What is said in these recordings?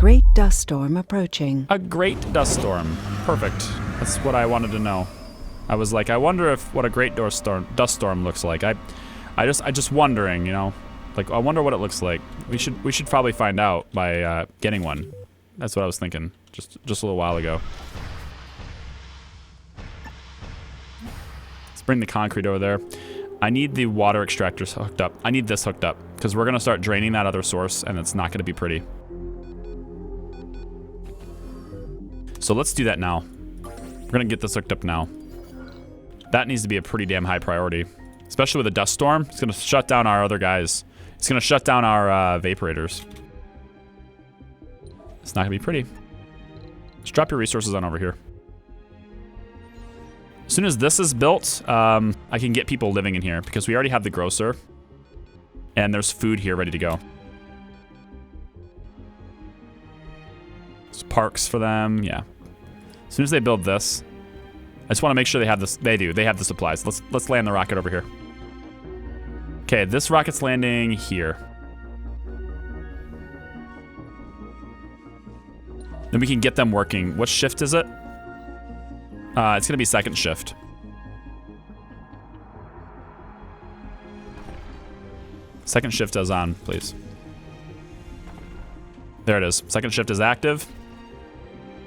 Great dust storm approaching. A great dust storm. Perfect. That's what I wanted to know. I was like, I wonder what a great dust storm looks like. I just wondering, you know, like I wonder what it looks like. We should probably find out by getting one. That's what I was thinking just a little while ago. Let's bring the concrete over there. I need the water extractors hooked up. I need this hooked up because we're gonna start draining that other source, and it's not gonna be pretty. So let's do that now. We're gonna get this hooked up now. That needs to be a pretty damn high priority. Especially with a dust storm. It's gonna shut down our other guys. It's gonna shut down our vaporators. It's not gonna be pretty. Just drop your resources on over here. As soon as this is built, I can get people living in here because we already have the grocer. And there's food here ready to go. There's parks for them, yeah. As soon as they build this, I just want to make sure they have this. They do. They have the supplies. Let's land the rocket over here. Okay, this rocket's landing here. Then we can get them working. What shift is it? It's gonna be second shift. Second shift is on, please. There it is. Second shift is active.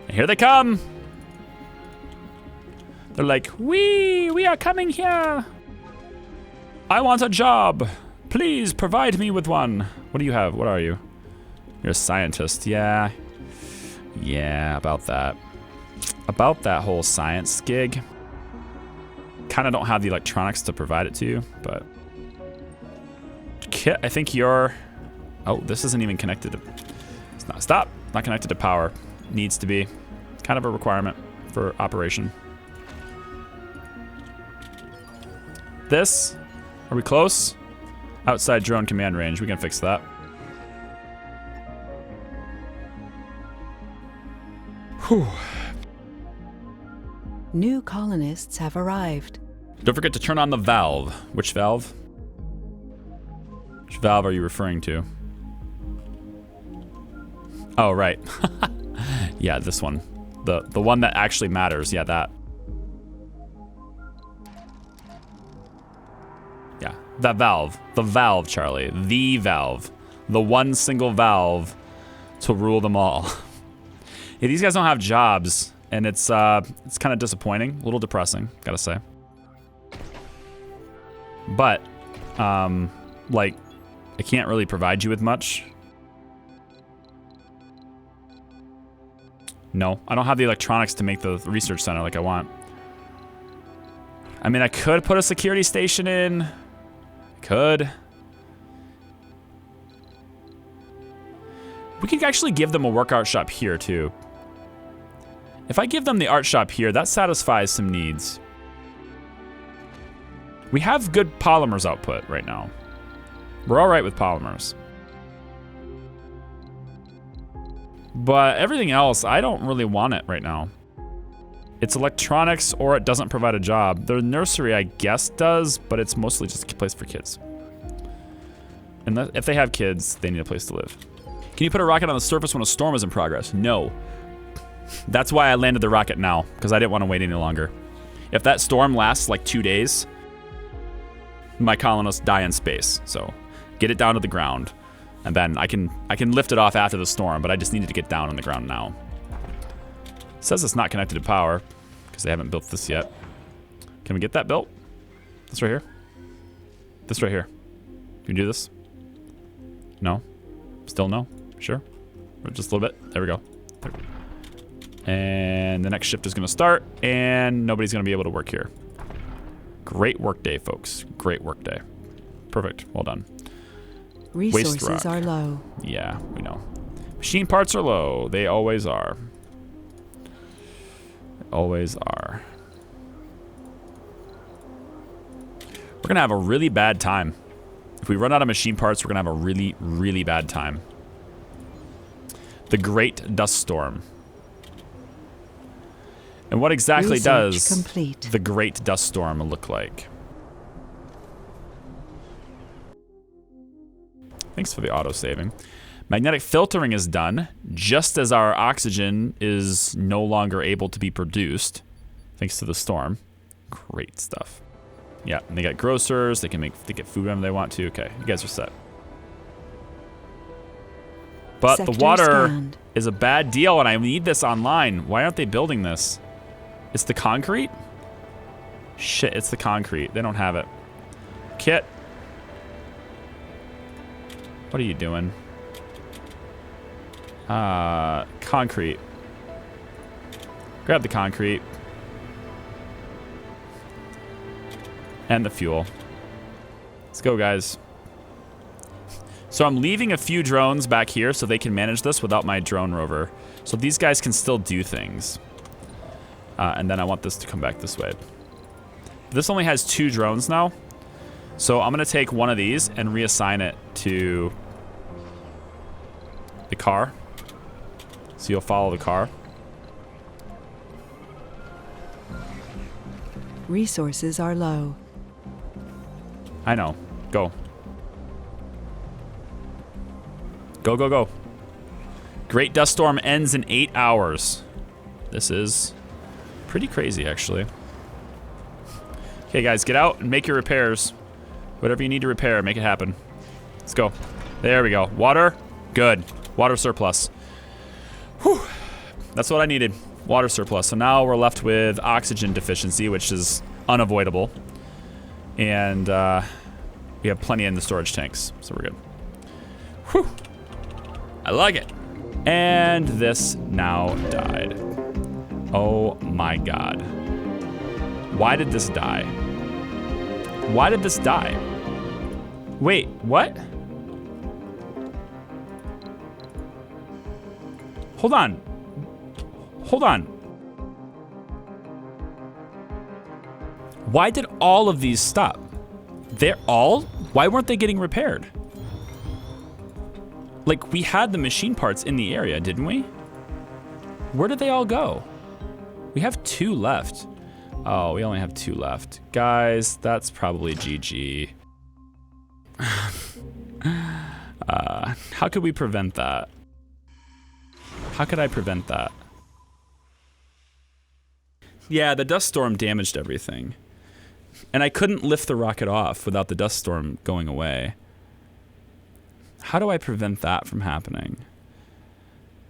And here they come. They're like, we are coming here. I want a job. Please provide me with one. What do you have? What are you? You're a scientist. Yeah. Yeah, about that. About that whole science gig. Kind of don't have the electronics to provide it to you, but... Kit, I think you're... Oh, this isn't even connected to... It's not. Stop. Not connected to power. Needs to be. Kind of a requirement for operation. This, are we close? Outside drone command range, we can fix that. Whew. New colonists have arrived. Don't forget to turn on the valve. Which valve? Which valve are you referring to? Oh, right. Yeah, this one. The one that actually matters, yeah, that. Yeah, that valve. The valve, Charlie. The valve. The one single valve to rule them all. Yeah, these guys don't have jobs, and it's kind of disappointing. A little depressing, gotta say. But, like, I can't really provide you with much. No, I don't have the electronics to make the research center like I want. I mean, I could put a security station in. Could. We could actually give them a work art shop here too. If I give them the art shop here, that satisfies some needs. We have good polymers output right now. We're all right with polymers. But everything else, I don't really want it right now. It's electronics or it doesn't provide a job. The nursery, I guess, does, but it's mostly just a place for kids. And if they have kids, they need a place to live. Can you put a rocket on the surface when a storm is in progress? No. That's why I landed the rocket now, because I didn't want to wait any longer. If that storm lasts like 2 days, my colonists die in space. So get it down to the ground, and then I can lift it off after the storm, but I just needed to get down on the ground now. It says it's not connected to power, because they haven't built this yet. Can we get that built? This right here? This right here. Can we do this? No? Still no? Sure? Or just a little bit? There we go. And the next shift is going to start, and nobody's going to be able to work here. Great work day, folks. Great work day. Perfect. Well done. Resources are low. Yeah, we know. Machine parts are low. They always are. Always are. We're going to have a really bad time. If we run out of machine parts, we're going to have a really, really bad time. The Great Dust Storm. And what exactly does the Great Dust Storm look like? Thanks for the auto-saving. Magnetic filtering is done, just as our oxygen is no longer able to be produced, thanks to the storm. Great stuff. Yeah, and they got grocers. They get food whenever they want to. Okay, you guys are set. But Sector the water scanned. is a bad deal, and I need this online. Why aren't they building this? It's the concrete? Shit, it's the concrete. They don't have it. Kit. What are you doing? Concrete. Grab the concrete. And the fuel. Let's go, guys. So I'm leaving a few drones back here so they can manage this without my drone rover. So these guys can still do things. And then I want this to come back this way. This only has 2 drones now. So I'm going to take one of these and reassign it to the car. So you'll follow the car. Resources are low. I know. Go. Go, go, go. Great dust storm ends in 8 hours. This is pretty crazy, actually. Okay, guys, get out and make your repairs. Whatever you need to repair, make it happen. Let's go. There we go. Water. Good. Water surplus. Whew. That's what I needed. Water surplus. So now we're left with oxygen deficiency, which is unavoidable. And we have plenty in the storage tanks, so we're good. Whew. I like it. And this now died. Oh my god. Why did this die? Why did this die? Wait, what? Hold on. Hold on. Why did all of these stop? They're all? Why weren't they getting repaired? Like, we had the machine parts in the area, didn't we? Where did they all go? We have 2 left. Oh, we only have 2 left. Guys, that's probably GG. How could we prevent that? How could I prevent that? Yeah, the dust storm damaged everything. And I couldn't lift the rocket off without the dust storm going away. How do I prevent that from happening?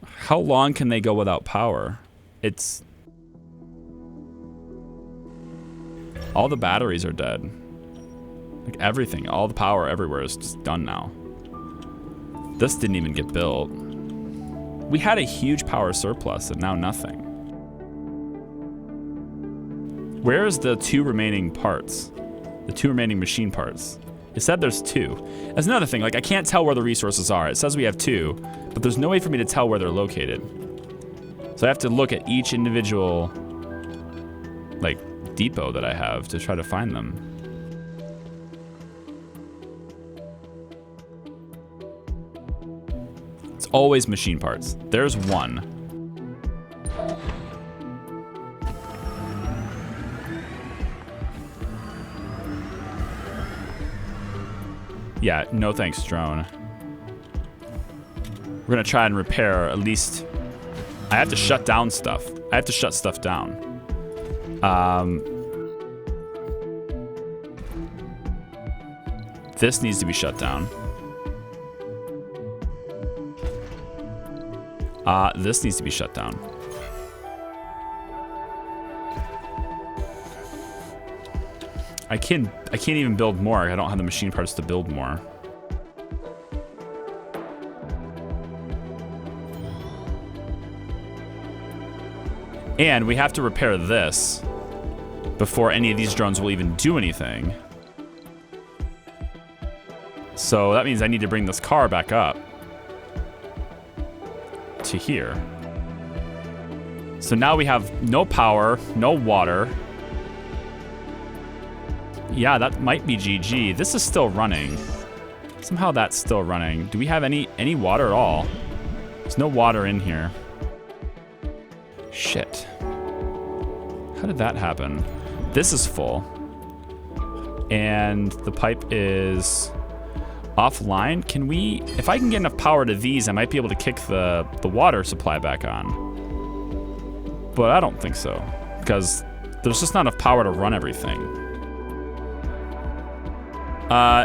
How long can they go without power? It's... all the batteries are dead. Like everything, all the power everywhere is just done now. This didn't even get built. We had a huge power surplus and now nothing. Where's the 2 remaining parts? The 2 remaining machine parts? It said there's 2. That's another thing, like I can't tell where the resources are. It says we have 2, but there's no way for me to tell where they're located. So I have to look at each individual, like, depot that I have to try to find them. It's always machine parts. There's 1. Yeah, no thanks, drone. We're gonna try and repair at least... I have to shut down stuff. I have to shut stuff down. This needs to be shut down. This needs to be shut down. I can't even build more. I don't have the machine parts to build more. And we have to repair this before any of these drones will even do anything. So that means I need to bring this car back up to here. So now we have no power, no water. Yeah, that might be GG. This is still running. Somehow that's still running. Do we have any water at all? There's no water in here. Shit. How did that happen? This is full. And the pipe is... offline. Can we, if I can get enough power to these, I might be able to kick the water supply back on. But I don't think so, because there's just not enough power to run everything.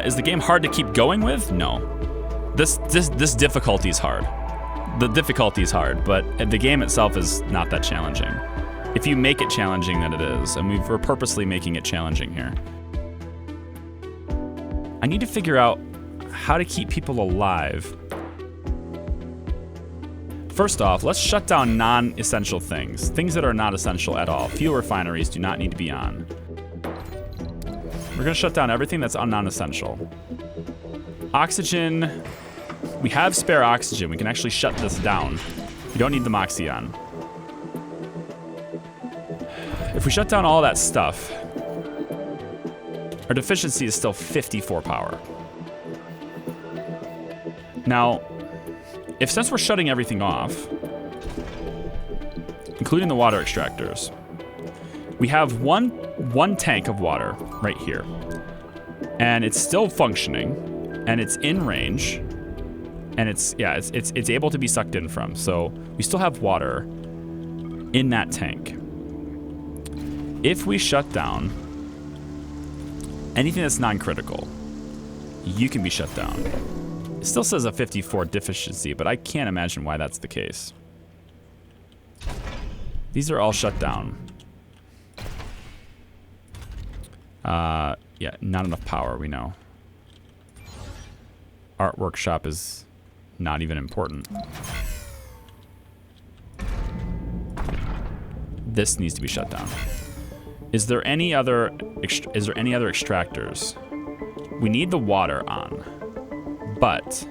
Is the game hard to keep going with? No. This difficulty is hard. The difficulty is hard, but the game itself is not that challenging. If you make it challenging, then it is, and we're purposely making it challenging here. I need to figure out how to keep people alive. First off, let's shut down non-essential things. Things that are not essential at all. Fuel refineries do not need to be on. We're gonna shut down everything that's non-essential. Oxygen, we have spare oxygen. We can actually shut this down. We don't need the Moxie on. If we shut down all that stuff, our deficiency is still 54 power. Now, since we're shutting everything off, including the water extractors, we have one tank of water right here, and it's still functioning, and it's in range, and it's able to be sucked in from. So we still have water in that tank. If we shut down anything that's non-critical, you can be shut down. It still says a 54 deficiency, but I can't imagine why that's the case. These are all shut down. Yeah, not enough power, we know. Art workshop is not even important. This needs to be shut down. Is there any other extractors? We need the water on, but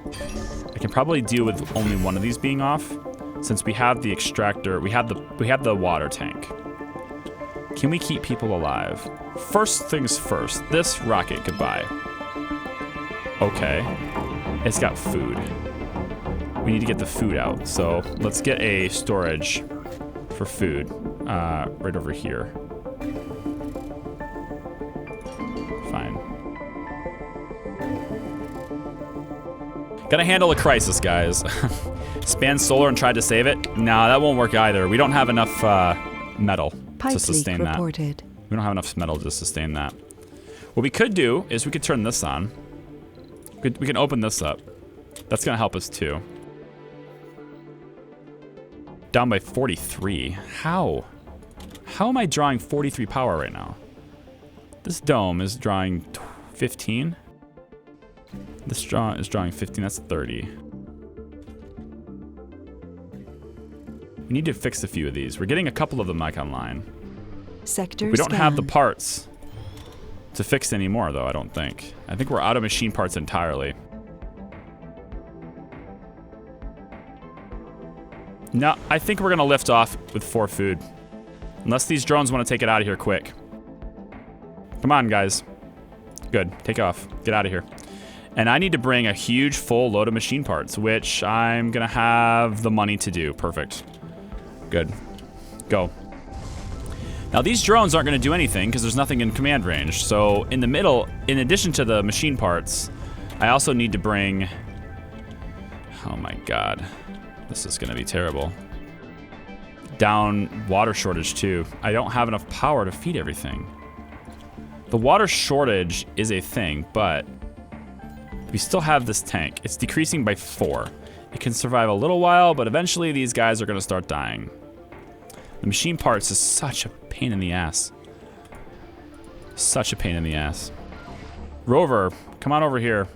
I can probably deal with only one of these being off, since we have the extractor. We have the water tank. Can we keep people alive? First things first. This rocket, goodbye. Okay, it's got food. We need to get the food out, so let's get a storage for food right over here. Fine. Gotta handle a crisis, guys. Span solar and tried to save it? No, that won't work either. We don't have enough metal to sustain that. Reported. We don't have enough metal to sustain that. What we could do is we could turn this on. We can open this up. That's gonna help us too. Down by 43. How? How am I drawing 43 power right now? This dome is drawing 15. This is drawing 15, that's 30. We need to fix a few of these. We're getting a couple of them like online. Sector We don't have the parts to fix anymore though, I don't think. I think we're out of machine parts entirely. No, I think we're gonna lift off with 4 food. Unless these drones want to take it out of here quick. Come on, guys. Good, take off, get out of here. And I need to bring a huge full load of machine parts, which I'm gonna have the money to do. Perfect. Good, go. Now these drones aren't gonna do anything because there's nothing in command range. So in the middle, in addition to the machine parts, I also need to bring, oh my God, this is gonna be terrible. Down water shortage too. I don't have enough power to feed everything. The water shortage is a thing, but we still have this tank. It's decreasing by 4. It can survive a little while, but eventually these guys are gonna start dying. The machine parts is such a pain in the ass. Such a pain in the ass. Rover, come on over here.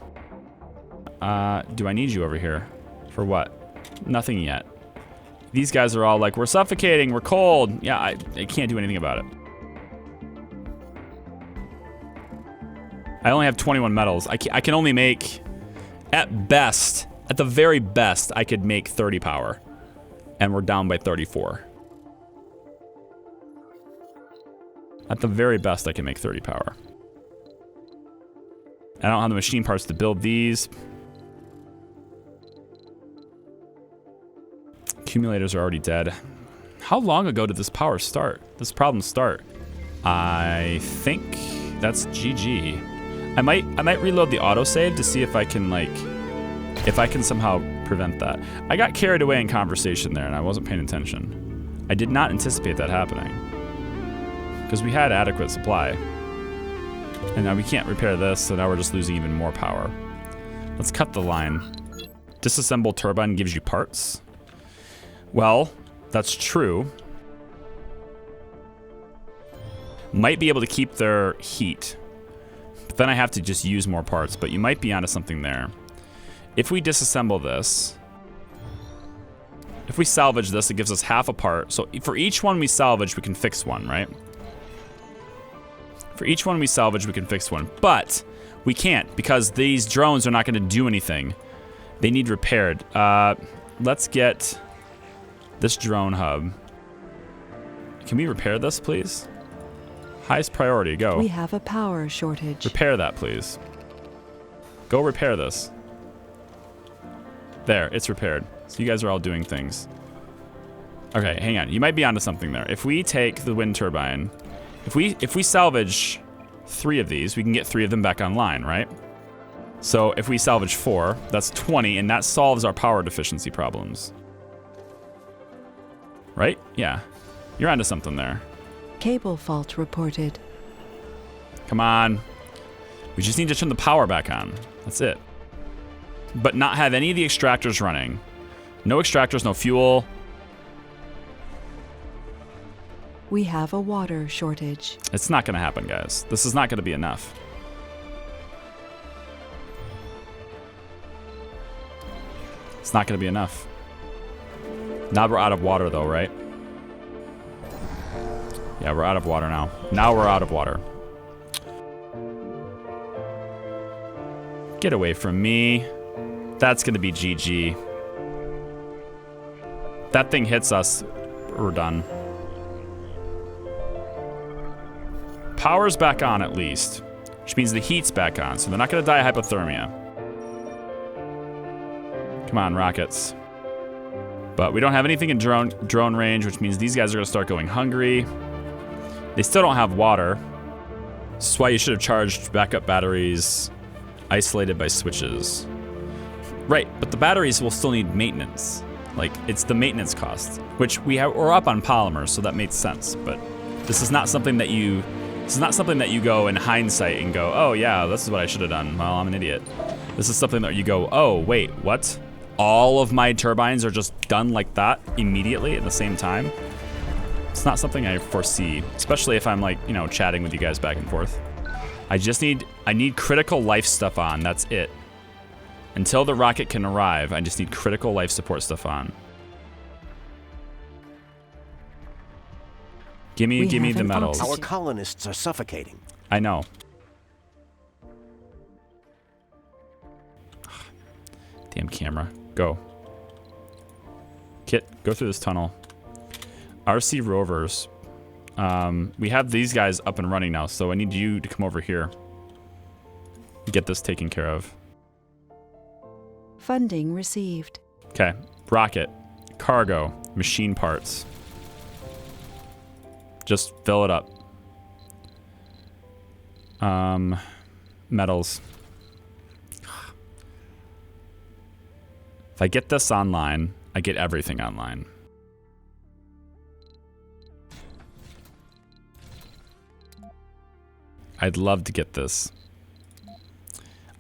Do I need you over here? For what? Nothing yet. These guys are all like, we're suffocating, we're cold. Yeah, I can't do anything about it. I only have 21 metals. I can only make, at best, at the very best, I could make 30 power. And we're down by 34. At the very best, I can make 30 power. I don't have the machine parts to build these. Accumulators are already dead. How long ago did this problem start? I think that's GG. I might reload the autosave to see if I can somehow prevent that. I got carried away in conversation there and I wasn't paying attention. I did not anticipate that happening. Because we had adequate supply. And now we can't repair this, so now we're just losing even more power. Let's cut the line. Disassemble turbine gives you parts. Well, that's true. Might be able to keep their heat. But then I have to just use more parts, but you might be onto something there. If we disassemble this, if we salvage this, it gives us half a part. So for each one we salvage, we can fix one, right? For each one we salvage, we can fix one. But we can't because these drones are not going to do anything. They need repaired. Let's get this drone hub. Can we repair this, please? Highest priority, go. We have a power shortage. Repair that, please. Go repair this. There, it's repaired. So you guys are all doing things. Okay, hang on. You might be onto something there. If we take the wind turbine, if we salvage 3 of these, we can get 3 of them back online, right? So if we salvage 4, that's 20, and that solves our power deficiency problems. Right? Yeah. You're onto something there. Cable fault reported. Come on. We just need to turn the power back on. That's it. But not have any of the extractors running. No extractors, no fuel. We have a water shortage. It's not going to happen, guys. This is not going to be enough. It's not going to be enough. Now we're out of water, though, right? Yeah, we're out of water now. Now we're out of water. Get away from me. That's going to be GG. That thing hits us. We're done. Power's back on at least, which means the heat's back on, so they're not going to die of hypothermia. Come on, rockets. But we don't have anything in drone range, which means these guys are going to start going hungry. They still don't have water. This is why you should have charged backup batteries isolated by switches. Right, but the batteries will still need maintenance. Like, it's the maintenance cost, which we're up on polymers, so that makes sense. But this is not something that you go in hindsight and go, oh yeah, this is what I should have done. Well, I'm an idiot. This is something that you go, oh wait, what? All of my turbines are just done like that immediately at the same time? It's not something I foresee, especially if I'm like, you know, chatting with you guys back and forth. I need critical life stuff on, that's it. Until the rocket can arrive, I just need critical life support stuff on. Give me the metals. Our colonists are suffocating. I know. Damn camera. Go. Kit, go through this tunnel. RC rovers. We have these guys up and running now, so I need you to come over here. Get this taken care of. Funding received. Okay. Rocket. Cargo. Machine parts. Just fill it up. Metals. If I get this online, I get everything online. I'd love to get this.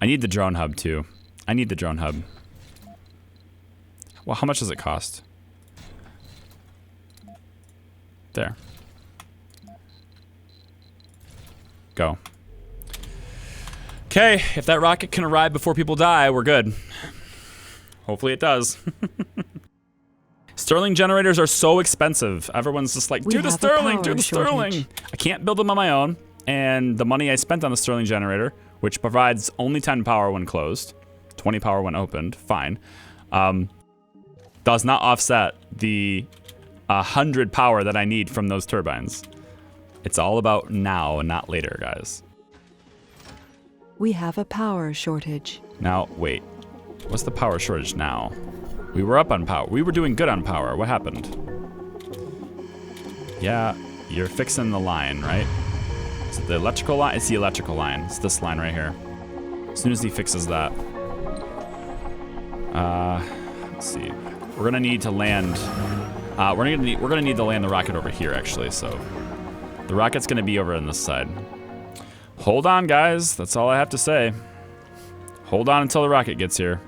I need the drone hub too. I need the drone hub. Well, how much does it cost? There. Go. Okay, if that rocket can arrive before people die, we're good. Hopefully it does. Stirling generators are so expensive. Everyone's just like, do the Stirling, do the Stirling. I can't build them on my own. And the money I spent on the Stirling generator, which provides only 10 power when closed, 20 power when opened, fine, does not offset the 100 power that I need from those turbines. It's all about now and not later, guys. We have a power shortage. Now, wait. What's the power shortage now? We were up on power. We were doing good on power. What happened? Yeah, you're fixing the line, right? Is it the electrical line? It's the electrical line. It's this line right here. As soon as he fixes that. Let's see. We're gonna need to land. We're gonna need to land the rocket over here actually. So the rocket's gonna be over on this side. Hold on, guys. That's all I have to say. Hold on until the rocket gets here.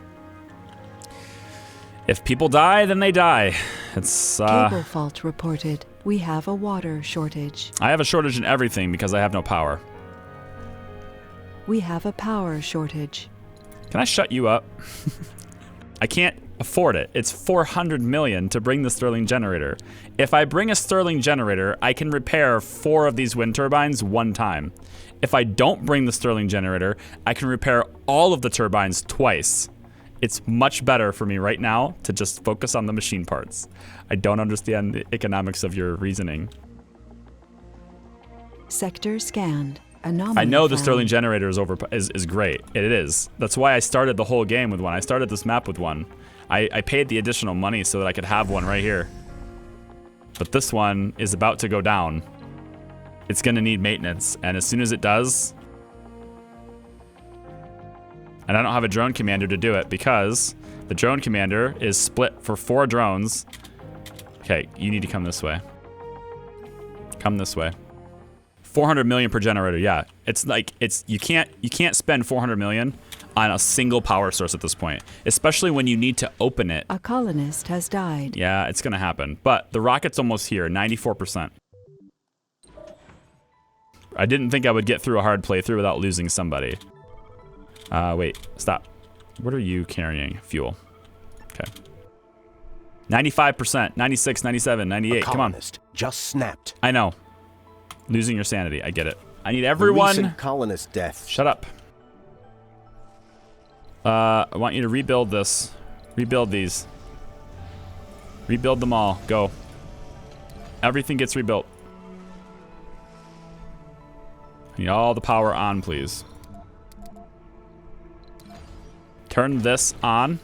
If people die, then they die. It's Cable fault reported. We have a water shortage. I have a shortage in everything because I have no power. We have a power shortage. Can I shut you up? I can't afford it. It's 400 million to bring the Stirling generator. If I bring a Stirling generator, I can repair 4 of these wind turbines one time. If I don't bring the Stirling generator, I can repair all of the turbines twice. It's much better for me right now to just focus on the machine parts. I don't understand the economics of your reasoning. Sector scanned. Anomaly I know the found. Stirling generator is great. It is. That's why I started the whole game with one. I started this map with one. I paid the additional money so that I could have one right here. But this one is about to go down. It's gonna need maintenance, and as soon as it does, and I don't have a drone commander to do it because the drone commander is split for 4 drones. Okay, you need to come this way. Come this way. 400 million per generator. Yeah, it's like you can't spend 400 million on a single power source at this point, especially when you need to open it. A colonist has died. Yeah, it's gonna happen. But the rocket's almost here, 94%. I didn't think I would get through a hard playthrough without losing somebody. Wait, stop. What are you carrying? Fuel. Okay. 95%, 96, 97, 98. Come on. Just snapped. I know. Losing your sanity. I get it. I need The everyone. recent colonist death. Shut up. I want you to rebuild this. Rebuild these. Rebuild them all. Go. Everything gets rebuilt. I need all the power on, please. Turn this on.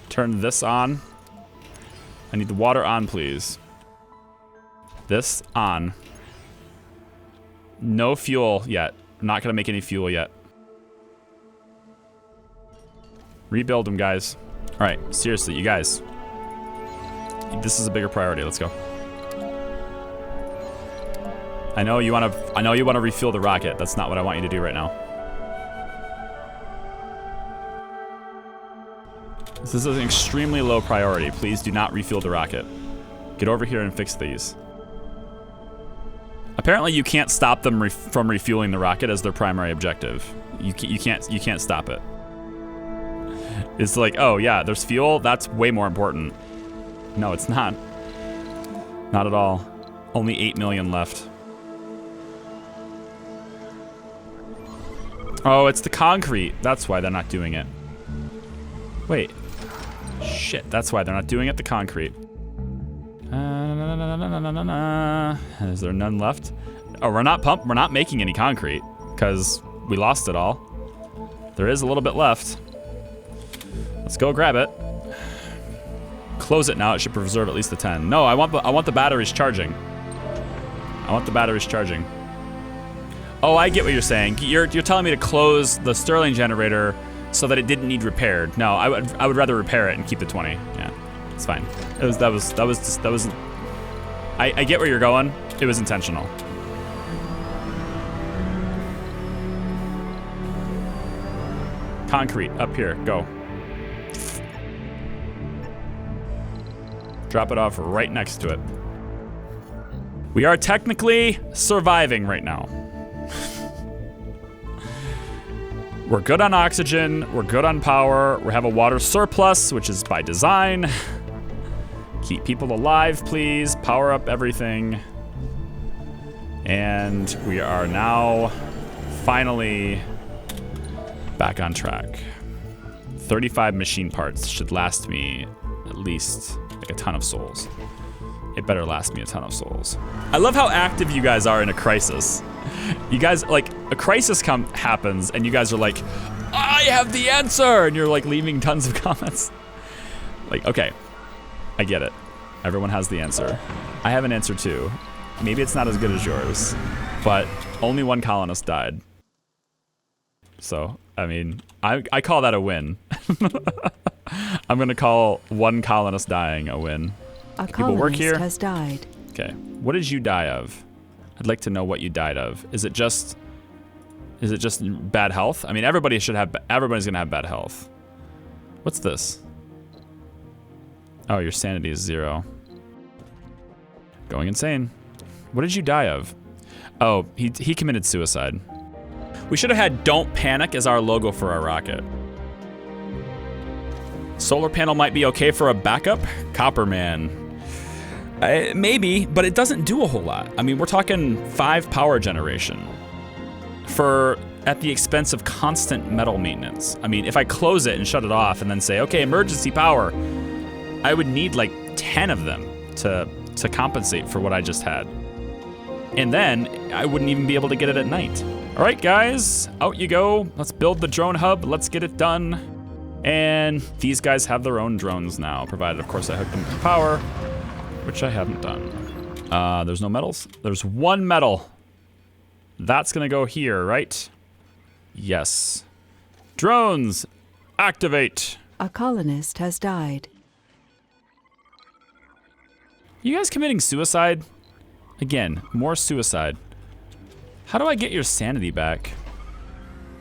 Turn this on. I need the water on, please. This on. No fuel yet. I'm not gonna make any fuel yet. Rebuild them, guys. All right, seriously, you guys. This is a bigger priority. Let's go. I know you want to refuel the rocket. That's not what I want you to do right now. This is an extremely low priority. Please do not refuel the rocket. Get over here and fix these. Apparently, you can't stop them from refueling the rocket as their primary objective. You can't stop it. It's like, oh yeah, there's fuel. That's way more important. No, it's not. Not at all. Only 8 million left. Oh, it's the concrete. That's why they're not doing it. Wait. Shit, that's why they're not doing it, the concrete. Is there none left? Oh, we're not making any concrete because we lost it all. There is a little bit left. Let's go grab it. Close it now. It should preserve at least the 10. No, I want the batteries charging. I want the batteries charging. Oh, I get what you're saying. You're telling me to close the Stirling generator so that it didn't need repaired. No, I would rather repair it and keep the 20. Yeah, it's fine. That was. I get where you're going. It was intentional. Concrete up here. Go. Drop it off right next to it. We are technically surviving right now. We're good on oxygen, we're good on power, we have a water surplus, which is by design. Keep people alive, please. Power up everything. And we are now finally back on track. 35 machine parts should last me at least like a ton of souls. It better last me a ton of souls. I love how active you guys are in a crisis. You guys, like, a crisis happens and you guys are like, I have the answer! And you're like leaving tons of comments. Like, okay, I get it. Everyone has the answer. I have an answer too. Maybe it's not as good as yours, but Only one colonist died. So, I mean, I call that a win. I'm going to call one colonist dying a win. A People work colonist here? has died. Okay. What did you die of? I'd like to know what you died of. Is it just bad health? I mean, everybody's going to have bad health. What's this? Oh, your sanity is 0. Going insane. What did you die of? Oh, he committed suicide. We should have had "Don't Panic" as our logo for our rocket. Solar panel might be okay for a backup. Copperman. Maybe, but it doesn't do a whole lot. I mean, we're talking 5 power generation at the expense of constant metal maintenance. I mean, if I close it and shut it off and then say, okay, emergency power, I would need like 10 of them to compensate for what I just had. And then I wouldn't even be able to get it at night. All right, guys, out you go. Let's build the drone hub. Let's get it done. And these guys have their own drones now, provided, of course, I hook them to power, which I haven't done. There's no metals. There's 1 metal. That's gonna go here, right? Yes. Drones, activate. A colonist has died. You guys committing suicide? Again, more suicide. How do I get your sanity back?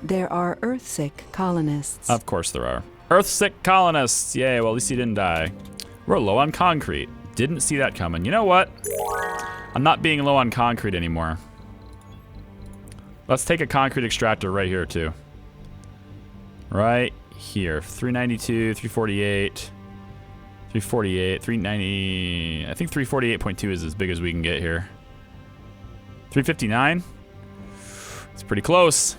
There are Earthsick colonists. Of course there are. Earthsick colonists. Yay, well, at least you didn't die. We're low on concrete. Didn't see that coming. You know what? I'm not being low on concrete anymore. Let's take a concrete extractor right here, too. Right here. 392, 348, 348, 390. I think 348.2 is as big as we can get here. 359. It's pretty close.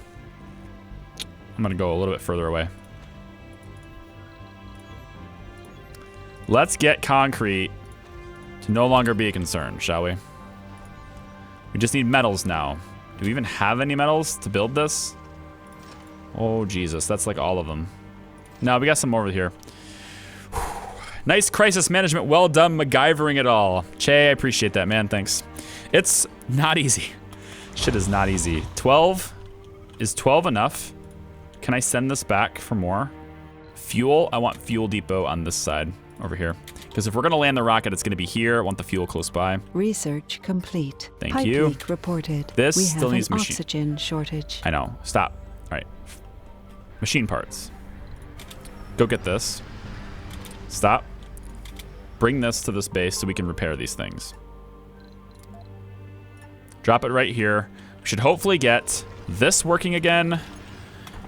I'm going to go a little bit further away. Let's get concrete to no longer be a concern, shall we? We just need metals now. Do we even have any metals to build this? Oh, Jesus. That's like all of them. No, we got some more over here. Nice crisis management. Well done, MacGyvering it all. Che, I appreciate that, man. Thanks. It's not easy. Shit is not easy. 12? Is 12 enough? Can I send this back for more? Fuel? I want fuel depot on this side over here. Because if we're going to land the rocket, it's going to be here. I want the fuel close by. Research complete. Thank Pipe you. leak reported. This we still have needs an machine. oxygen shortage. I know. Stop. All right. Machine parts. Go get this. Stop. Bring this to this base so we can repair these things. Drop it right here. We should hopefully get this working again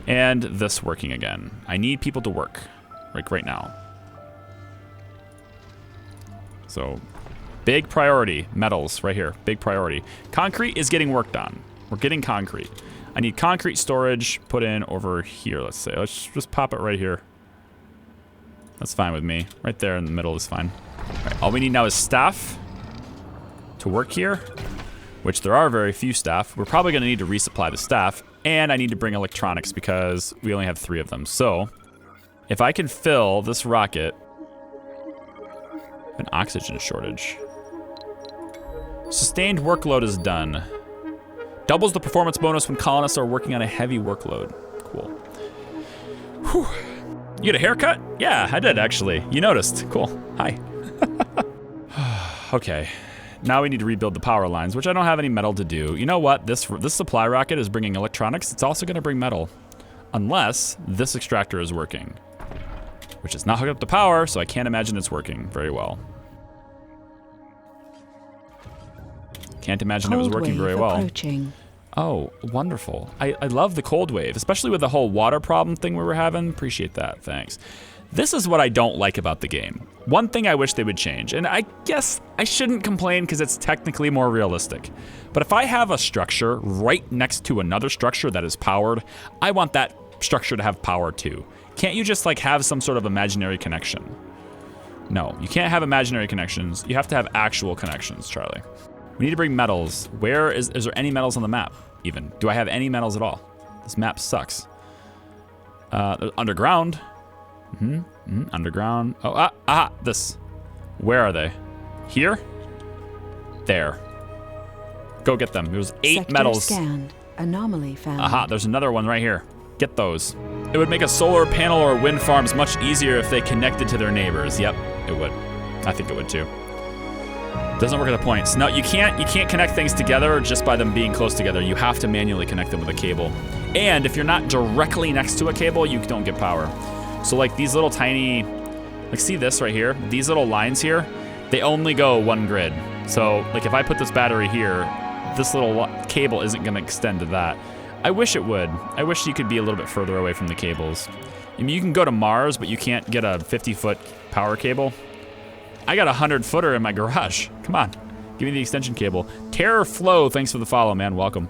and this working again. I need people to work, like right now. So, big priority. Metals right here. Big priority. Concrete is getting worked on. We're getting concrete. I need concrete storage put in over here, let's say. Let's just pop it right here. That's fine with me. Right there in the middle is fine. All right, all we need now is staff to work here, which there are very few staff. We're probably going to need to resupply the staff, and I need to bring electronics because we only have 3 of them. So, if I can fill this rocket, an oxygen shortage. Sustained workload is done. Doubles the performance bonus when colonists are working on a heavy workload. Cool. Whew. You get a haircut? Yeah, I did actually. You noticed. Cool. Hi. Okay. Now we need to rebuild the power lines, which I don't have any metal to do. You know what? This supply rocket is bringing electronics. It's also going to bring metal. Unless this extractor is working. Which is not hooked up to power, so I can't imagine it's working very well. Can't imagine it was working very well. Approaching. Oh, wonderful. I love the cold wave, especially with the whole water problem thing we were having. Appreciate that, thanks. This is what I don't like about the game. One thing I wish they would change, and I guess I shouldn't complain because it's technically more realistic. But if I have a structure right next to another structure that is powered, I want that structure to have power too. Can't you just like have some sort of imaginary connection? No, you can't have imaginary connections. You have to have actual connections, Charlie. We need to bring metals. Where is there any metals on the map even? Do I have any metals at all? This map sucks. Underground. Underground. Oh, this. Where are they? Here? There. Go get them. There's 8 Sector metals. scanned. Anomaly found. Aha, there's another one right here. Get those. It would make a solar panel or wind farms much easier if they connected to their neighbors. Yep, it would. I think it would too. Doesn't work at the points. No, you can't connect things together just by them being close together. You have to manually connect them with a cable. And if you're not directly next to a cable, you don't get power. So like these little tiny, like see this right here? These little lines here, they only go one grid. So like if I put this battery here, this little cable isn't gonna extend to that. I wish it would. I wish you could be a little bit further away from the cables. I mean, you can go to Mars, but you can't get a 50-foot power cable. I got a 100-footer in my garage. Come on, give me the extension cable. Terror Flow, thanks for the follow, man, welcome.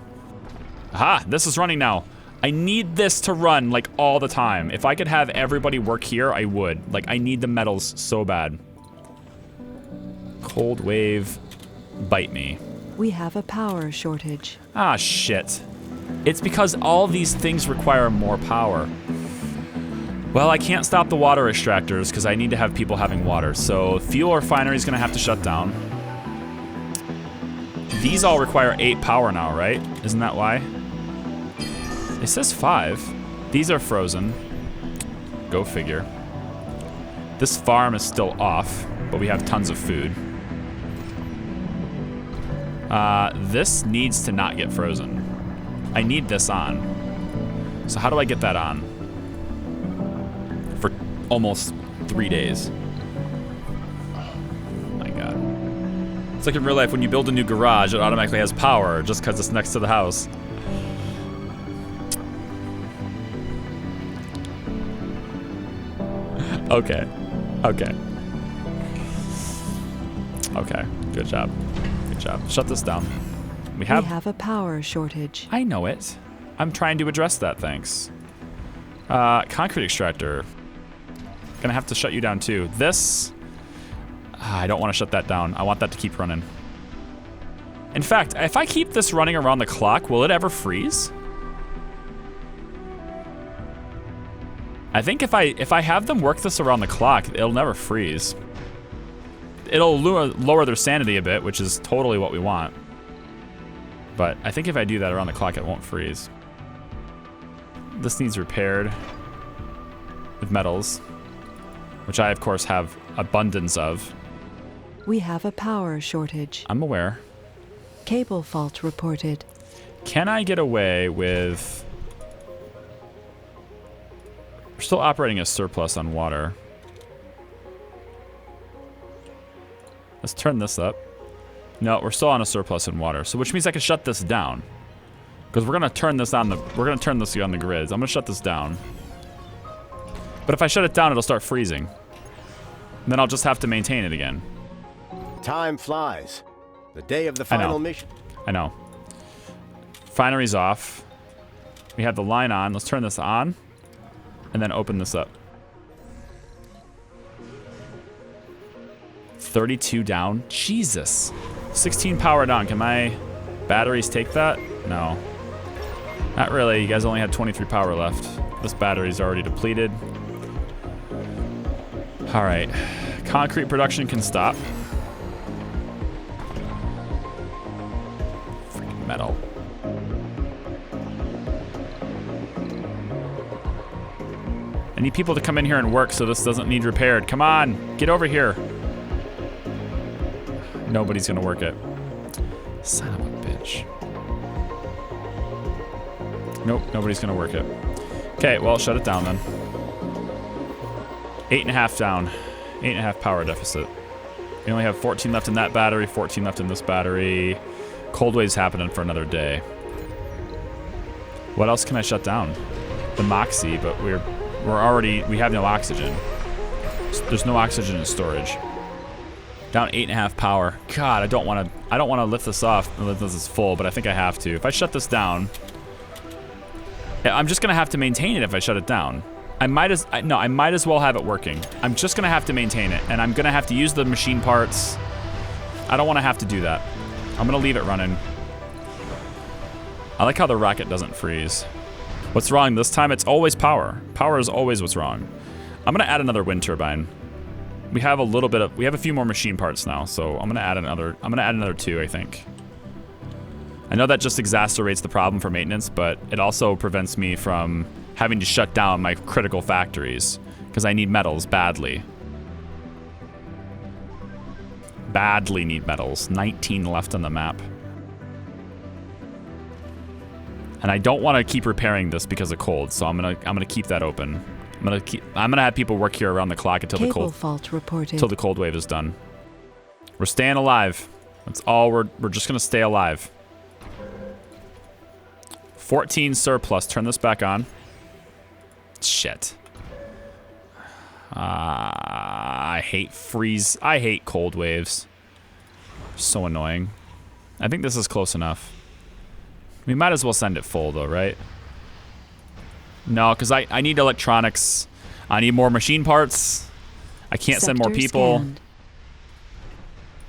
Aha, this is running now. I need this to run like all the time. If I could have everybody work here, I would. Like, I need the metals so bad. Cold wave, bite me. We have a power shortage. Ah, shit. It's because all these things require more power. Well, I can't stop the water extractors because I need to have people having water. So fuel refinery is gonna have to shut down. These all require 8 power now, right? Isn't that why? It says 5. These are frozen. Go figure. This farm is still off, but we have tons of food. This needs to not get frozen. I need this on. So how do I get that on? For almost 3 days. Oh my God. It's like in real life when you build a new garage, it automatically has power just because it's next to the house. Okay. Okay. Okay. Good job. Good job. Shut this down. We have a power shortage. I know it. I'm trying to address that, thanks. Concrete extractor. Gonna have to shut you down too. This, I don't want to shut that down. I want that to keep running. In fact, if I keep this running around the clock, will it ever freeze? I think if I have them work this around the clock, it'll never freeze. It'll lower their sanity a bit, which is totally what we want. But I think if I do that around the clock, it won't freeze. This needs repaired with metals, which I, of course, have abundance of. We have a power shortage. I'm aware. Cable fault reported. Can I get away with... We're still operating a surplus on water. Let's turn this up. No, we're still on a surplus in water, so which means I can shut this down. Because we're gonna turn this on the grids. I'm gonna shut this down. But if I shut it down, it'll start freezing. And then I'll just have to maintain it again. Time flies. The day of the final mission. I know. Refinery's off. We have the line on. Let's turn this on. And then open this up. 32 down. Jesus. 16 power down. Can my batteries take that? No. Not really. You guys only had 23 power left. This battery's already depleted. All right. Concrete production can stop. Freaking metal. I need people to come in here and work so this doesn't need repaired. Come on, get over here. Nobody's gonna work it. Son of a bitch. Nope, nobody's gonna work it. Okay, well, shut it down then. 8.5 down. 8.5 power deficit. We only have 14 left in that battery, 14 left in this battery. Cold wave's happening for another day. What else can I shut down? The Moxie, but we have no oxygen. There's no oxygen in storage. Down 8.5 power. God, I don't want to lift this off unless this is full, but I think I have to. If I shut this down, I'm just gonna have to maintain it if I shut it down. I might as well have it working. I'm just gonna have to maintain it, and I'm gonna have to use the machine parts. I don't want to have to do that. I'm gonna leave it running. I like how the rocket doesn't freeze. What's wrong this time? It's always power. Power is always what's wrong. I'm gonna add another wind turbine. We have a few more machine parts now, so I'm gonna add another 2, I think. I know that just exacerbates the problem for maintenance, but it also prevents me from having to shut down my critical factories because I need metals badly. Badly need metals. 19 left on the map. And I don't want to keep repairing this because of cold, so I'm gonna keep that open. I'm gonna have people work here around the clock until Cable fault reported. until the cold wave is done. We're staying alive. That's all. We're just gonna stay alive. 14 surplus. Turn this back on. Shit. I hate freeze. I hate cold waves. So annoying. I think this is close enough. We might as well send it full though, right? No, because I need electronics. I need more machine parts. I can't send more Sector people. scanned.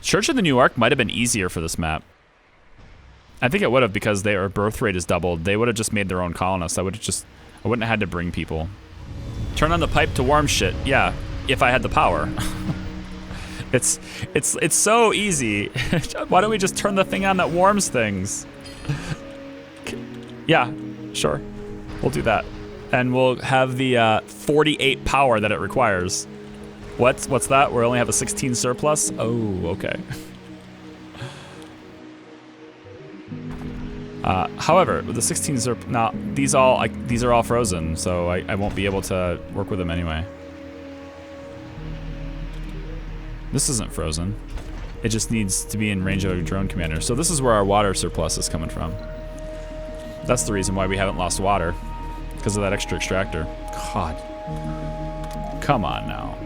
Church of the New Ark might have been easier for this map. I think it would have because their birth rate is doubled. They would have just made their own colonists. I wouldn't have had to bring people. Turn on the pipe to warm shit. Yeah, if I had the power. It's so easy. Why don't we just turn the thing on that warms things? Yeah, sure. We'll do that. And we'll have the 48 power that it requires. What's that? We only have a 16 surplus? Oh, okay. However, with the 16 now these are all frozen, so I won't be able to work with them anyway. This isn't frozen. It just needs to be in range of a drone commander. So this is where our water surplus is coming from. That's the reason why we haven't lost water, because of that extra extractor. God. Come on now.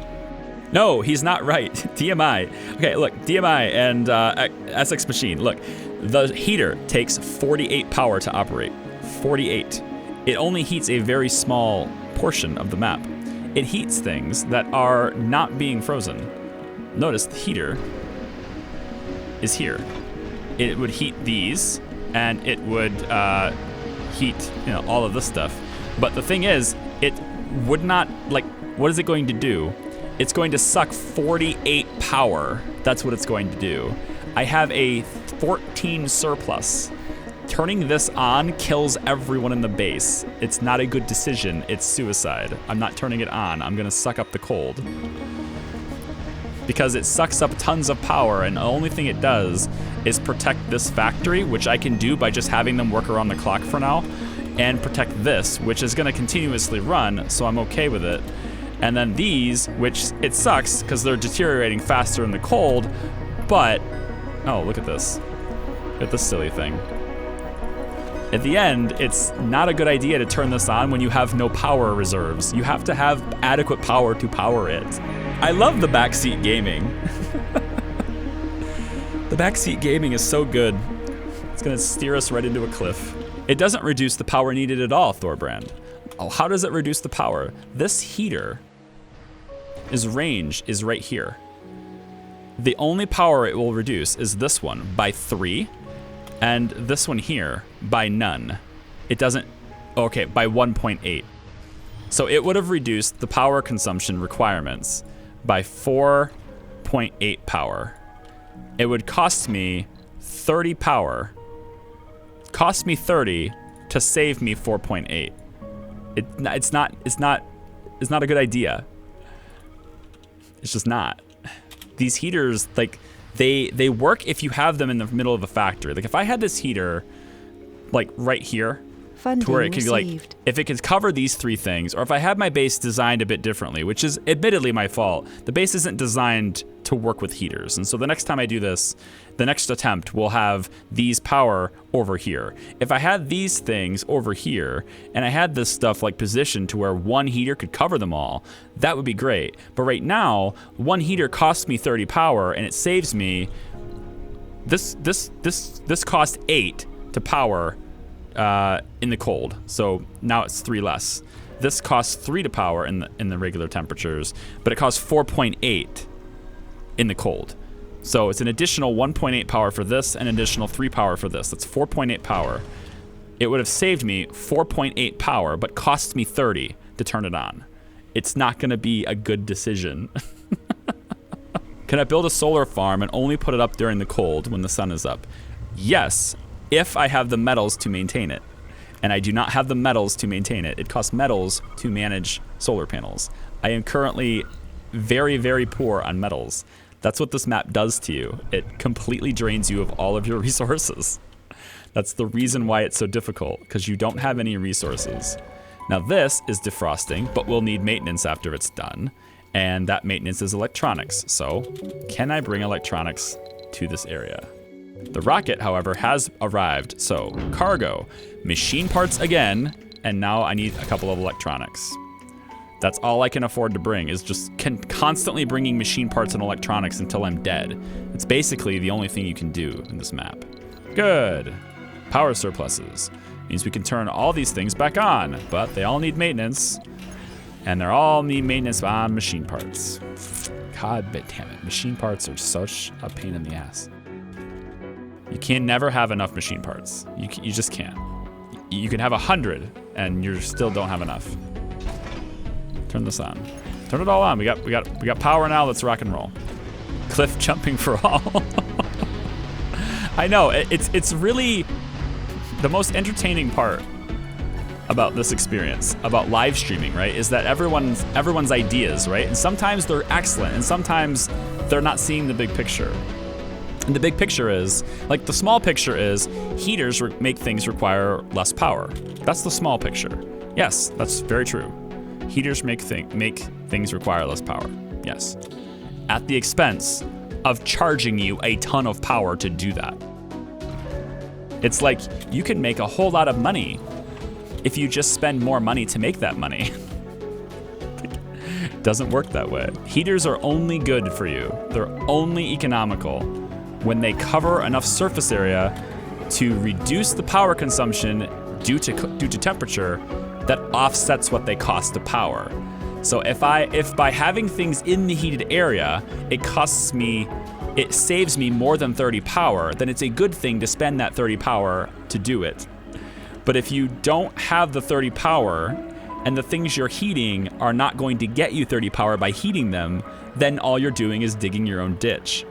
No, he's not right. DMI. Okay, look, DMI and SX Machine. Look, the heater takes 48 power to operate. 48. It only heats a very small portion of the map. It heats things that are not being frozen. Notice the heater is here. It would heat these, and it would heat, all of this stuff. But the thing is, it would not, what is it going to do? It's going to suck 48 power. That's what it's going to do. I have a 14 surplus. Turning this on kills everyone in the base. It's not a good decision. It's suicide. I'm not turning it on. I'm gonna suck up the cold. Because it sucks up tons of power, and the only thing it does is protect this factory, which I can do by just having them work around the clock for now, and protect this, which is gonna continuously run, so I'm okay with it. And then these, which it sucks because they're deteriorating faster in the cold, but, oh, look at this. Look at this silly thing. At the end, it's not a good idea to turn this on when you have no power reserves. You have to have adequate power to power it. I love the backseat gaming. The backseat gaming is so good. It's gonna steer us right into a cliff. It doesn't reduce the power needed at all, Thorbrand. Oh, how does it reduce the power? This heater, his range is right here. The only power it will reduce is this one by 3, and this one here by none. It doesn't, okay, by 1.8. So it would have reduced the power consumption requirements by 4.8 power. It would cost me 30 power. Cost me 30 to save me 4.8. It's not a good idea. It's just not. These heaters, they work if you have them in the middle of a factory. Like if I had this heater, right here, Funding to where it could be received. if it could cover these 3 things, or if I had my base designed a bit differently, which is admittedly my fault. The base isn't designed to work with heaters, and so the next time I do this, the next attempt will have these power over here. If I had these things over here, and I had this stuff positioned to where one heater could cover them all, that would be great. But right now, one heater costs me 30 power, and it saves me. This cost 8 to power in the cold, so now it's 3 less. This costs 3 to power in the regular temperatures, but it costs 4.8 in the cold. So it's an additional 1.8 power for this and an additional 3 power for this. That's 4.8 power. It would have saved me 4.8 power, but cost me 30 to turn it on. It's not going to be a good decision. Can I build a solar farm and only put it up during the cold when the sun is up? Yes, if I have the metals to maintain it. And I do not have the metals to maintain it. It costs metals to manage solar panels. I am currently very, very poor on metals. That's what this map does to you. It completely drains you of all of your resources. That's the reason why it's so difficult, because you don't have any resources. Now this is defrosting, but we'll need maintenance after it's done. And that maintenance is electronics. So can I bring electronics to this area? The rocket, however, has arrived. So cargo, machine parts again, and now I need a couple of electronics. That's all I can afford to bring, is just constantly bringing machine parts and electronics until I'm dead. It's basically the only thing you can do in this map. Good. Power surpluses. Means we can turn all these things back on, but they all need maintenance. And they all need maintenance on machine parts. God damn it. Machine parts are such a pain in the ass. You can never have enough machine parts. You just can't. You can have 100 and you still don't have enough. Turn this on. Turn it all on. We got power now. Let's rock and roll. Cliff jumping for all. I know, it's really the most entertaining part about this experience, about live streaming, right? Is that everyone's ideas, right? And sometimes they're excellent, and sometimes they're not seeing the big picture. And the big picture is, like the small picture is, heaters make things require less power. That's the small picture. Yes, that's very true. Heaters make things require less power. Yes. At the expense of charging you a ton of power to do that. It's like you can make a whole lot of money if you just spend more money to make that money. It doesn't work that way. Heaters are only good for you. They're only economical when they cover enough surface area to reduce the power consumption due to temperature that offsets what they cost to power. So if by having things in the heated area, it saves me more than 30 power, then it's a good thing to spend that 30 power to do it. But if you don't have the 30 power and the things you're heating are not going to get you 30 power by heating them, then all you're doing is digging your own ditch.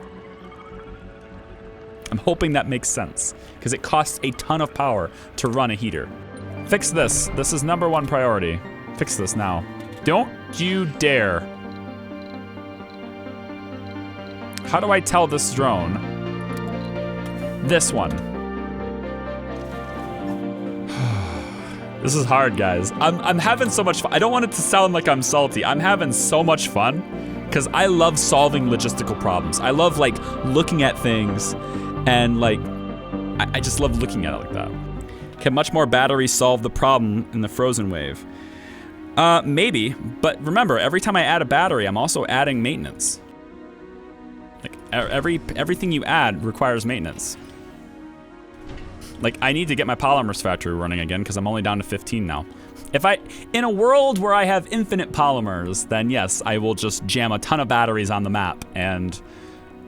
I'm hoping that makes sense, because it costs a ton of power to run a heater. Fix this. This is #1 priority. Fix this now. Don't you dare. How do I tell this drone? This one. This is hard, guys. I'm having so much fun. I don't want it to sound like I'm salty. I'm having so much fun because I love solving logistical problems. I love like looking at things and like, I just love looking at it like that. Can much more batteries solve the problem in the frozen wave? Maybe, but remember, every time I add a battery, I'm also adding maintenance. Like everything you add requires maintenance. Like I need to get my polymers factory running again because I'm only down to 15 now. In a world where I have infinite polymers, then yes, I will just jam a ton of batteries on the map and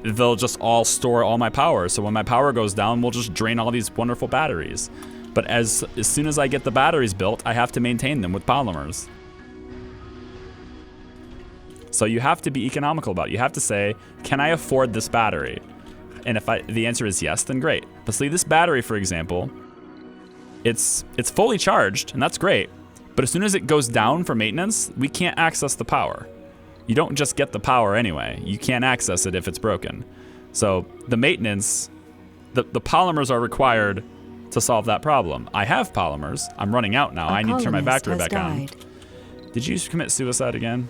they'll just all store all my power. So when my power goes down, we'll just drain all these wonderful batteries. But as soon as I get the batteries built, I have to maintain them with polymers. So you have to be economical about it. You have to say, can I afford this battery? And if the answer is yes, then great. But see, this battery, for example, it's fully charged, and that's great. But as soon as it goes down for maintenance, we can't access the power. You don't just get the power anyway. You can't access it if it's broken. So the maintenance, the polymers are required to solve that problem. I have polymers. I'm running out now. I need to turn my factory back on. Did you commit suicide again?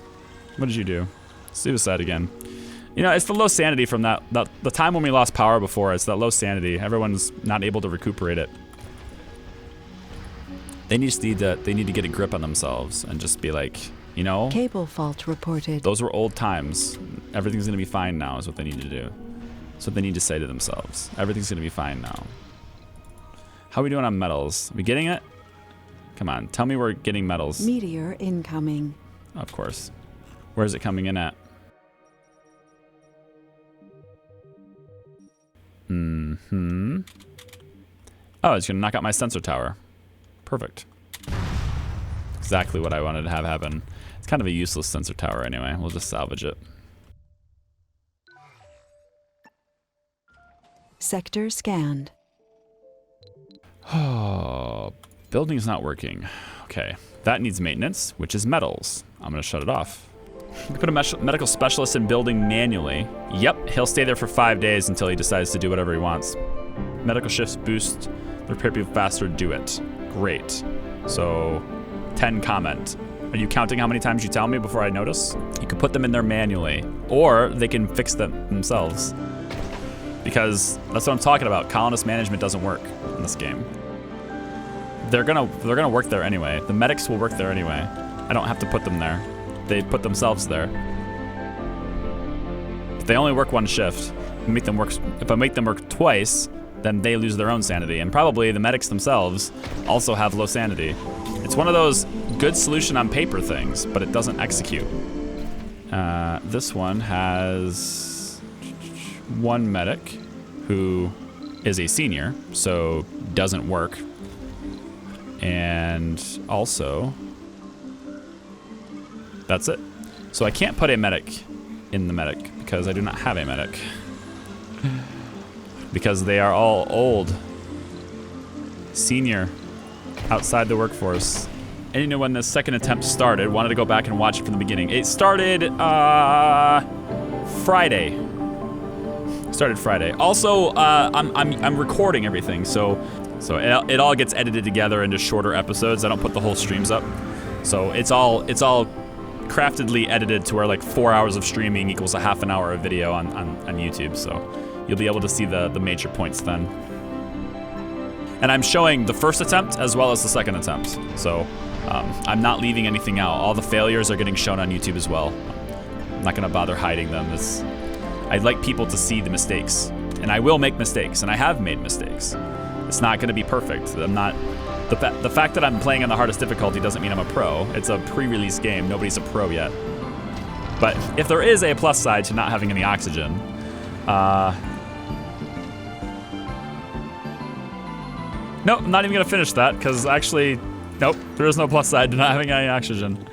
What did you do? Suicide again. You know, it's the low sanity from the time when we lost power before. It's that low sanity. Everyone's not able to recuperate it. They need to get a grip on themselves and just be like, you know, Cable fault reported. Those were old times. Everything's gonna be fine now is what they need to do. That's what they need to say to themselves. Everything's gonna be fine now. How are we doing on metals? Are we getting it? Come on, tell me we're getting metals. Meteor incoming. Of course. Where is it coming in at? Mm-hmm. Oh, it's gonna knock out my sensor tower. Perfect. Exactly what I wanted to have happen. It's kind of a useless sensor tower anyway. We'll just salvage it. Sector scanned. Oh, building's not working. Okay, that needs maintenance, which is metals. I'm gonna shut it off. We put a medical specialist in building manually. Yep, he'll stay there for 5 days until he decides to do whatever he wants. Medical shifts boost the repair people faster, do it. Great. So, 10 comment. Are you counting how many times you tell me before I notice? You can put them in there manually, or they can fix them themselves. Because that's what I'm talking about. Colonist management doesn't work in this game. They're gonna work there anyway. The medics will work there anyway. I don't have to put them there. They put themselves there. If they only work one shift, if I make them work twice, then they lose their own sanity. And probably the medics themselves also have low sanity. It's one of those good solution on paper things, but it doesn't execute. This one has one medic who is a senior, so doesn't work. And also, that's it. So I can't put a medic in the medic because I do not have a medic. Because they are all old. Senior. Outside the workforce. I didn't know when the second attempt started. Wanted to go back and watch it from the beginning. It started Friday. Started Friday. Also, I'm recording everything, so it all gets edited together into shorter episodes. I don't put the whole streams up. So it's all craftedly edited to where like 4 hours of streaming equals a half an hour of video on YouTube. So you'll be able to see the major points then. And I'm showing the first attempt as well as the second attempt. So I'm not leaving anything out. All the failures are getting shown on YouTube as well. I'm not gonna bother hiding them. I'd like people to see the mistakes. And I will make mistakes, and I have made mistakes. It's not gonna be perfect. I'm not, the fact that I'm playing on the hardest difficulty doesn't mean I'm a pro. It's a pre-release game, nobody's a pro yet. But if there is a plus side to not having any oxygen, nope, I'm not even gonna finish that, because actually, nope, there is no plus side to not having any oxygen.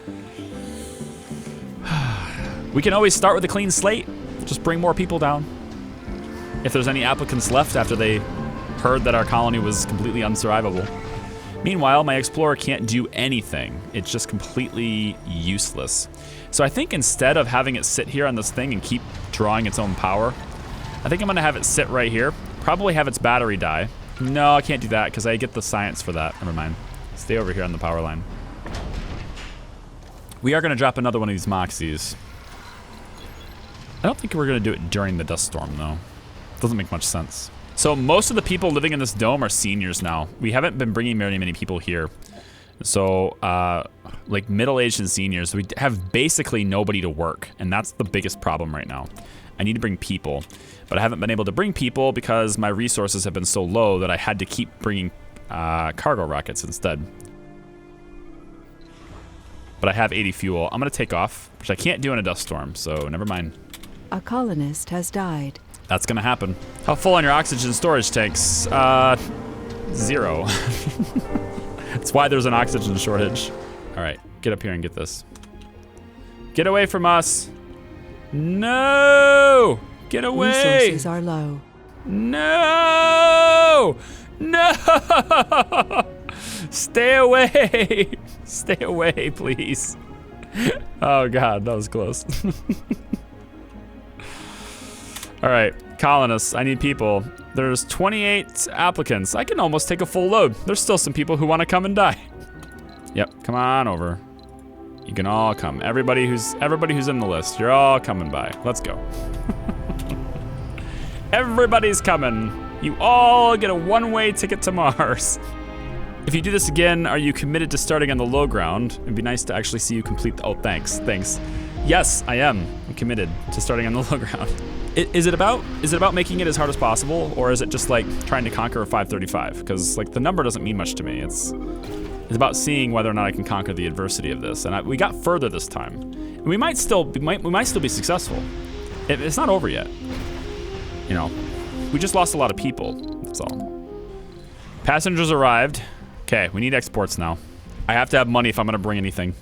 We can always start with a clean slate. Just bring more people down. If there's any applicants left after they heard that our colony was completely unsurvivable. Meanwhile, my explorer can't do anything. It's just completely useless. So I think instead of having it sit here on this thing and keep drawing its own power, I think I'm gonna have it sit right here. Probably have its battery die. No, I can't do that because I get the science for that. Never mind. Stay over here on the power line. We are gonna drop another one of these Moxies. I don't think we're gonna do it during the dust storm though. Doesn't make much sense. So most of the people living in this dome are seniors now. We haven't been bringing very many people here. So like middle-aged and seniors, we have basically nobody to work. And that's the biggest problem right now. I need to bring people, but I haven't been able to bring people because my resources have been so low that I had to keep bringing cargo rockets instead. But I have 80 fuel. I'm gonna take off, which I can't do in a dust storm, so never mind. A colonist has died. That's gonna happen. How full on your oxygen storage tanks? 0. That's why there's an oxygen shortage. All right, get up here and get this. Get away from us. No! Get away! Resources are low. No! No! Stay away! Stay away, please. Oh God, that was close. All right, colonists, I need people. There's 28 applicants. I can almost take a full load. There's still some people who want to come and die. Yep, come on over. You can all come. Everybody who's in the list, you're all coming by. Let's go. Everybody's coming. You all get a one-way ticket to Mars. If you do this again, are you committed to starting on the low ground? It'd be nice to actually see you complete the, oh, thanks. Yes, I am. I'm committed to starting on the low ground. Is it about making it as hard as possible, or is it just like trying to conquer a 535? Because like the number doesn't mean much to me. It's about seeing whether or not I can conquer the adversity of this. And we got further this time. And we might still be successful. It's not over yet. You know, we just lost a lot of people. That's all. Passengers arrived. Okay, we need exports now. I have to have money if I'm gonna bring anything.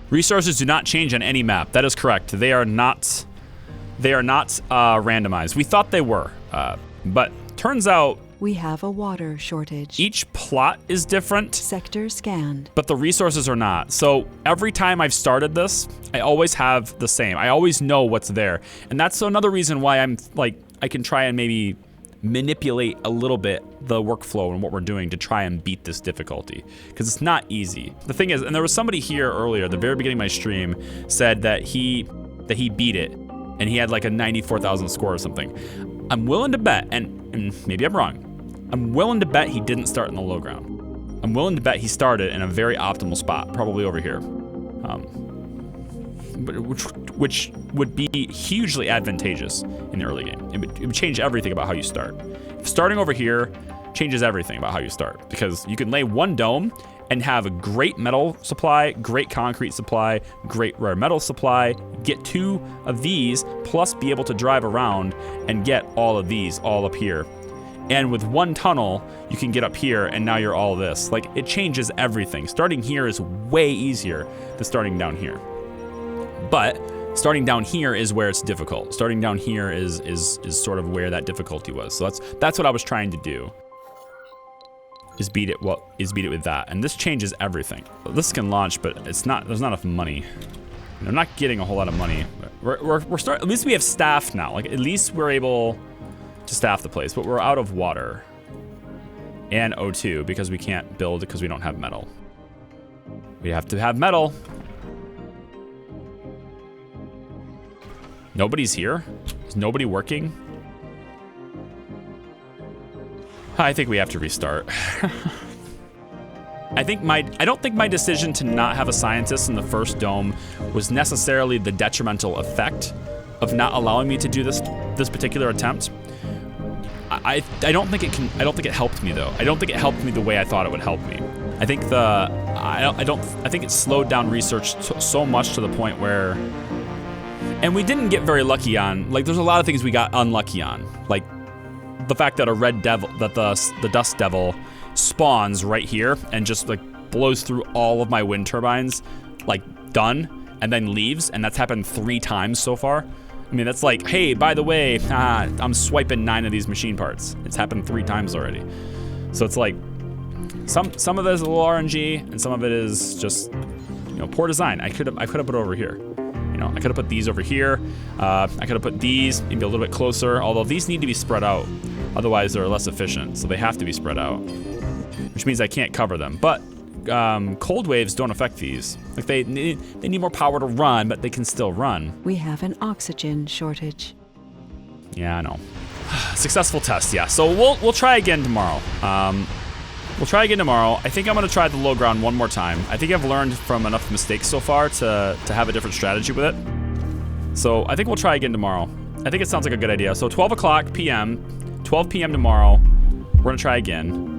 Resources do not change on any map. That is correct. They are not randomized. We thought they were. But turns out We have a water shortage. each plot is different, Sector scanned. but the resources are not. So every time I've started this, I always have the same. I always know what's there. And that's another reason why I'm like, I can try and maybe manipulate a little bit the workflow and what we're doing to try and beat this difficulty, because it's not easy. The thing is, and there was somebody here earlier at the very beginning of my stream said that he beat it and he had like a 94,000 score or something. I'm willing to bet, and maybe I'm wrong, I'm willing to bet he didn't start in the low ground. I'm willing to bet he started in a very optimal spot, probably over here, which would be hugely advantageous in the early game. It would change everything about how you start. Starting over here changes everything about how you start, because you can lay one dome and have a great metal supply, great concrete supply, great rare metal supply, get 2 of these, plus be able to drive around and get all of these all up here. And with one tunnel, you can get up here, and now you're all this. Like, it changes everything. Starting here is way easier than starting down here. But starting down here is where it's difficult. Starting down here is sort of where that difficulty was. So that's what I was trying to do. Is beat it with that. And this changes everything. This can launch, but there's not enough money. And I'm not getting a whole lot of money. At least we have staff now. Like, at least we're able to staff the place, but we're out of water and O2 because we can't build because we don't have metal. We have to have metal. Nobody's here? Is nobody working? I think we have to restart. I don't think my decision to not have a scientist in the first dome was necessarily the detrimental effect of not allowing me to do this particular attempt. I don't think it helped me though. I don't think it helped me the way I thought it would help me. I think I think it slowed down research so much to the point where, and we didn't get very lucky on, like, there's a lot of things we got unlucky on, like the fact that a red devil, that the dust devil spawns right here and just like blows through all of my wind turbines, like done, and then leaves, and that's happened 3 times so far. I mean, that's like, hey, by the way, I'm swiping 9 of these machine parts. It's happened 3 times already. So it's like, some of it is a little RNG, and some of it is just, poor design. I could have put it over here. I could have put these over here. I could have put these maybe a little bit closer, although these need to be spread out. Otherwise, they're less efficient, so they have to be spread out, which means I can't cover them. But cold waves don't affect these. Like, they need more power to run, but they can still run. We have an oxygen shortage. Yeah, I know. Successful test, yeah. So we'll try again tomorrow. We'll try again tomorrow. I think I'm gonna try the low ground one more time. I think I've learned from enough mistakes so far to have a different strategy with it. So I think we'll try again tomorrow. I think it sounds like a good idea. So 12 p.m. tomorrow, we're gonna try again.